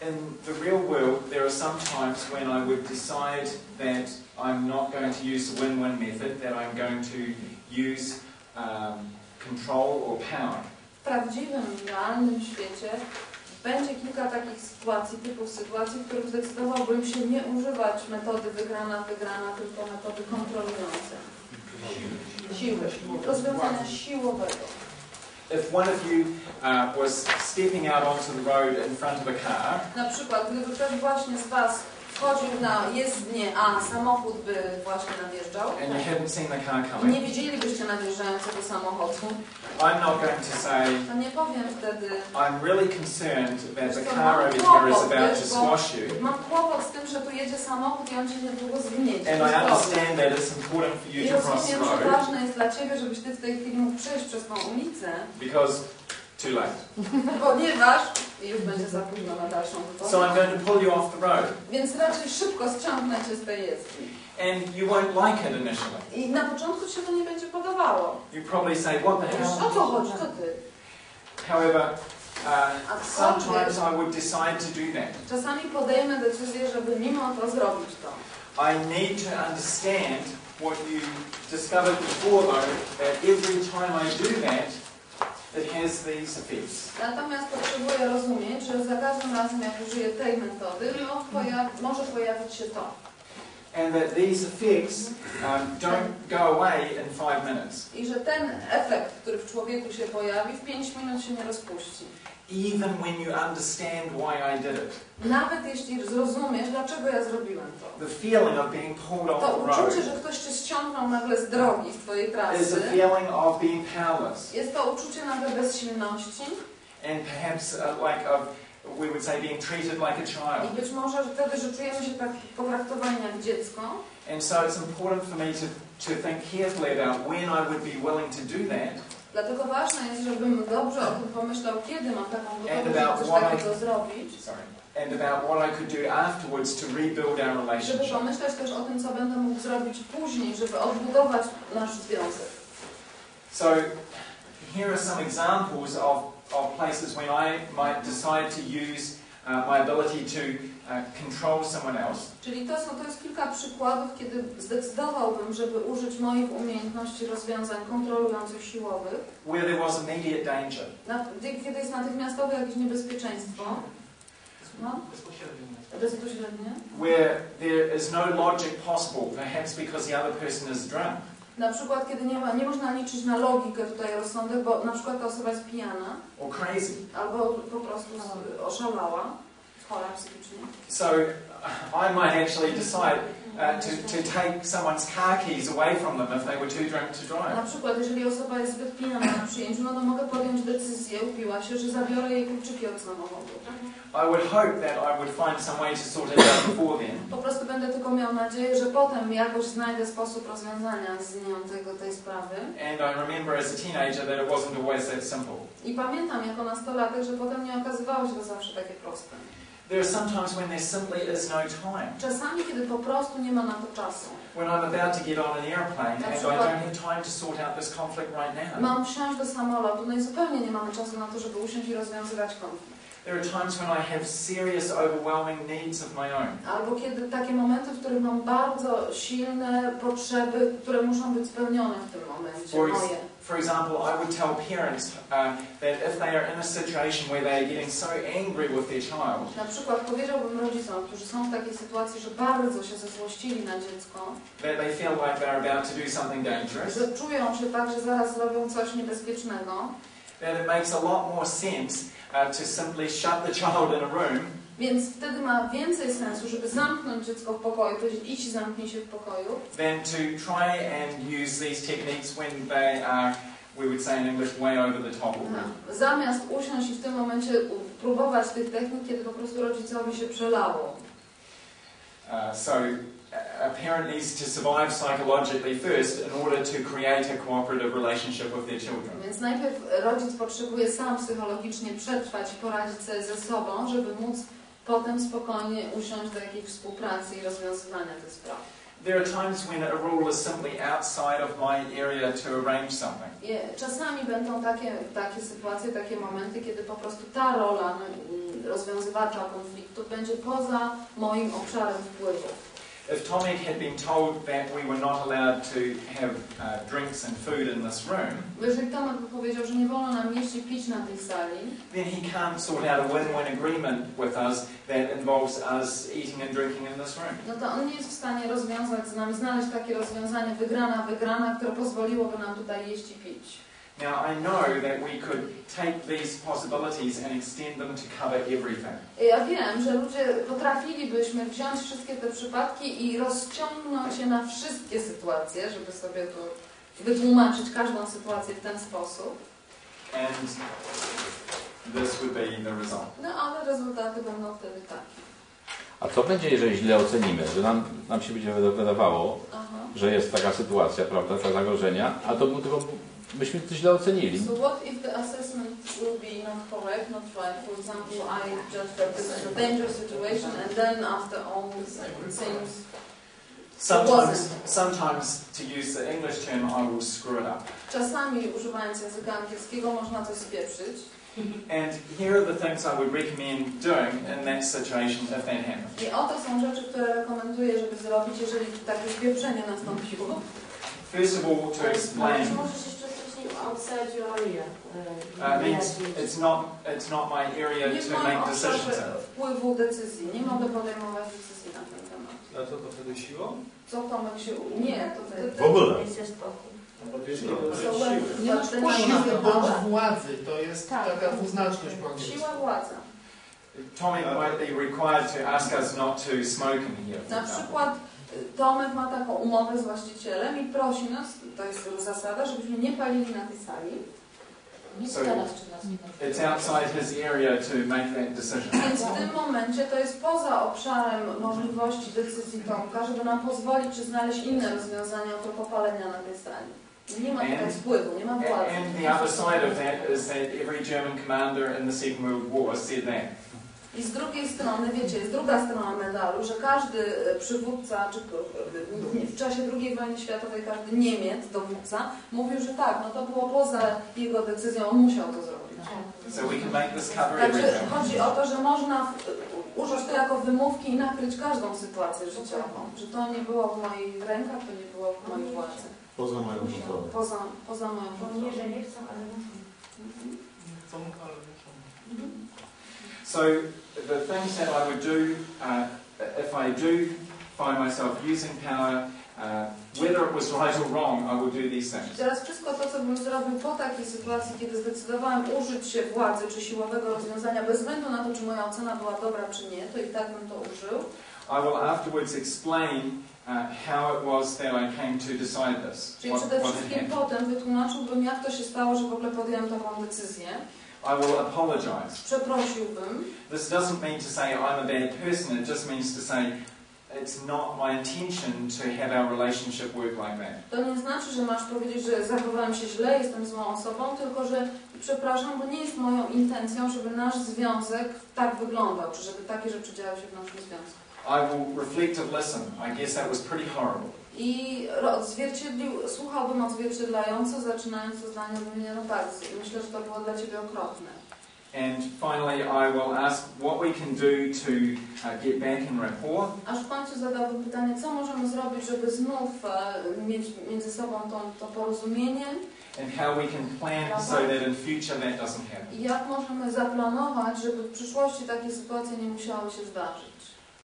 in the real world, there are some times when I would decide that I'm not going to use the win-win method, that I'm going to use control or power. W prawdziwym, realnym świecie będzie kilka takich sytuacji, typów sytuacji, w których zdecydowałbym się nie używać metody wygrana, tylko metody kontrolującej. Siły. Rozwiązania siłowego. If one of you was stepping out onto the road in front of a car, na przykład, gdyby ktoś właśnie z Was wchodził na jezdnię, a samochód by właśnie nadjeżdżał, and you hadn't seen the car i coming, nie widzielibyście nadjeżdżającego samochodu, I'm not going to say, to nie powiem wtedy, I'm really concerned that the car over here is about to squash you. Mam kłopot z tym, że tu jedzie samochód i on Cię niedługo zgniecie. And I understand that it's important for you to cross the I rozumiem, że road. ważne jest dla Ciebie, żebyś Ty w tej chwili mógł przejść przez tą ulicę. Because too late. Ponieważ już będzie za późno na dalszą wypowiedź. So I'm going to pull you off the road. Więc raczej szybko ściągnę Cię z tej jezdni. And you won't like it initially. I na początku Ci się to nie będzie podobało. You probably say, what the hell? O co chodzi? To Ty. However, sometimes I would decide to do that. Czasami podejmę decyzję, żeby mimo to zrobić to. I need to understand what you discovered before, though, that every time I do that, it has these effects. Natomiast potrzebuję rozumieć, że za każdym razem, jak użyję tej metody, może pojawić się to. And that these effects don't go away in 5 minutes. I że ten efekt, który w człowieku się pojawi, w 5 minut się nie rozpuści. Even when you understand why I did it. Nawet jeśli zrozumiesz, dlaczego ja zrobiłem to. The feeling of being pulled off To the road uczucie, że ktoś Cię ściągnął nagle z drogi, z Twojej is trasy. the feeling of being powerless. Jest to uczucie nagle bezsilności. And perhaps we would say being treated like a child. I być może wtedy, że czujemy się tak potraktowani jak dziecko. And so it's important for me to think carefully about when I would be willing to do that. Dlatego ważne jest, żebym dobrze o tym pomyślał, kiedy mam taką gotowość, żeby coś takiego zrobić. And about what I could do afterwards to rebuild our relationship. Żeby pomyśleć też o tym, co będę mógł zrobić później, żeby odbudować nasz związek. So here are some examples of places when I might decide to use my ability to control someone else. Czyli to jest kilka przykładów, kiedy zdecydowałbym, żeby użyć moich umiejętności rozwiązań kontrolujących siłowych. Where there was immediate danger. Kiedy jest natychmiastowe jakieś niebezpieczeństwo. No? Bezpośrednie. Where there is no logic possible, perhaps because the other person is drunk. Na przykład, kiedy nie można liczyć na logikę tutaj rozsądek, bo na przykład ta osoba jest pijana. Or crazy. Albo po prostu oszalała, chora psychicznie. So I might actually decide to take someone's car keys away from them if they were too drunk to drive. Na przykład, jeżeli osoba jest zbyt pijana na przyjęciu, no to mogę podjąć decyzję, upiła się, że zabiorę jej kluczyki od samochodu. I would hope that I would find some way to sort it out before then. Po prostu będę tylko miał nadzieję, że potem jakoś znajdę sposób rozwiązania z nią tej sprawy. And I remember as a teenager that it wasn't always that simple. I pamiętam jako nastolatek, że potem nie okazywało się to zawsze takie proste. There are some times when there simply is no time. Czasami, kiedy po prostu nie ma na to czasu. When I'm about to get on an airplane and I don't have time to sort out this conflict right now. Mam wsiąść do samolotu, no i zupełnie nie mamy czasu na to, żeby usiąść i rozwiązywać konflikt. There are times when I have serious, overwhelming needs of my own. Albo kiedy takie momenty, w których mam bardzo silne potrzeby, które muszą być spełnione w tym momencie, moje. For example, I would tell parents that if they are in a situation where they are getting so angry with their child, na przykład powiedziałbym rodzicom, którzy są w takiej sytuacji, że bardzo się zezłościli na dziecko, that they feel like they're about to do something dangerous, że czują się tak, że zaraz robią coś niebezpiecznego, that it makes a lot more sense to simply shut the child in a room. Więc wtedy ma więcej sensu, żeby zamknąć dziecko w pokoju, powiedzieć idź i zamknij się w pokoju, than to try and use these techniques when they are, we would say in English, way over the top. Zamiast usiąść i w tym momencie próbować tych technik, kiedy po prostu rodzicowi się przelało. So a parent needs to survive psychologically first in order to create a cooperative relationship with their children. Więc najpierw rodzic potrzebuje sam psychologicznie przetrwać i poradzić sobie ze sobą, żeby móc potem spokojnie usiąść do jakiejś współpracy i rozwiązywania tych spraw. There are times when a rule is simply outside of my area to arrange something. Czasami będą takie sytuacje, takie momenty, kiedy po prostu ta rola rozwiązywacza konfliktów będzie poza moim obszarem wpływu. If Tomek had been told that we were not allowed to have drinks and food in this room, Jeżeli Tomek by powiedział, że nie wolno nam jeść i pić na tej sali, then he can't sort out a win-win agreement with us that involves us eating and drinking in this room. no to on nie jest w stanie rozwiązać z nami, znaleźć takie rozwiązanie wygrana, które pozwoliłoby nam tutaj jeść i pić. Now I know that we could take these possibilities and extend them to cover everything. Ja wiem, że ludzie potrafilibyśmy wziąć wszystkie te przypadki i rozciągnąć je na wszystkie sytuacje, żeby sobie to wytłumaczyć każdą sytuację w ten sposób. And this would be the result. No ale rezultaty będą wtedy takie. A co będzie, jeżeli źle ocenimy? Że nam się będzie wydawało, że jest taka sytuacja, prawda, ta zagrożenia, a to był tylko myśmy to źle ocenili. So what if the assessment will be not correct, not right? For example, I judge that this is a dangerous situation, and then after all it seems Sometimes, to use the English term, I will screw it up. Czasami, używając języka angielskiego, można coś spieprzyć. And here are the things I would recommend doing in that situation if that happens. I oto są rzeczy, które rekomenduję, żeby zrobić, jeżeli takie spieprzenie nastąpiło. First of all, to explain. Możesz jeszcze wcześniej outside your area. Means it's not my area to make decisions in. Wpływu decyzji. Nie mogę podejmować decyzji na ten temat. A co to wtedy siłą? Co Tomek się... Nie, to wtedy... W ogóle. Nie masz wpływu Siła władzy, to jest taka dwuznaczność po angielsku. Siła władza. Tomek might be required to ask us not to smoke in here. Na przykład Tomek ma taką umowę z właścicielem i prosi nas, to jest zasada, żebyśmy nie palili na tej sali. So it's outside his area to make that decision. Więc w tym momencie to jest poza obszarem możliwości decyzji Tomka, żeby nam pozwolić czy znaleźć inne rozwiązania a propos palenia na tej sali. Nie ma tutaj wpływu, nie ma władzy. And the other side of that is that every German commander in the Second World War said that. I z drugiej strony, wiecie, jest druga strona medalu, że każdy przywódca, czy w czasie II wojny światowej każdy Niemiec, dowódca, mówił, że tak, no to było poza jego decyzją, on musiał to zrobić. So we can make this cover Także everything. chodzi o to, że można użyć to jako wymówki i nakryć każdą sytuację życiową. Że to nie było w moich rękach, to nie było w mojej władzy. Poza moją kontrolą. Poza moją kontrolą. Nie, że nie chcą, ale muszą. Chcą, ale muszą. So the things that I would do if I do find myself using power, whether it was right or wrong, I will do these things. Teraz wszystko to, co bym zrobił po takiej sytuacji, kiedy zdecydowałem użyć się władzy czy siłowego rozwiązania, bez względu na to, czy moja ocena była dobra, czy nie, to i tak bym to użył. I will afterwards explain how it was that I came to decide this. Czyli przede wszystkim potem wytłumaczyłbym, jak to się stało, że w ogóle podjąłem taką decyzję. I will apologize. Przeprosiłbym. This doesn't mean to say I'm a bad person, it just means to say it's not my intention to have our relationship work like that. To nie znaczy, że masz powiedzieć, że zachowałem się źle, jestem złą osobą, tylko że przepraszam, bo nie jest moją intencją, żeby nasz związek tak wyglądał, czy żeby takie rzeczy działy się w naszym związku. I will reflect and listen. I guess that was pretty horrible. I słuchałbym odzwierciedlająco, zaczynając to zdanie od mnie, no tak, myślę, że to było dla Ciebie okropne. And finally, I will ask what we can do to get back in rapport. Aż w końcu zadałbym pytanie, co możemy zrobić, żeby znów mieć między sobą to porozumienie. And how we can plan so that in future that doesn't happen. I jak możemy zaplanować, żeby w przyszłości takie sytuacje nie musiały się zdarzyć.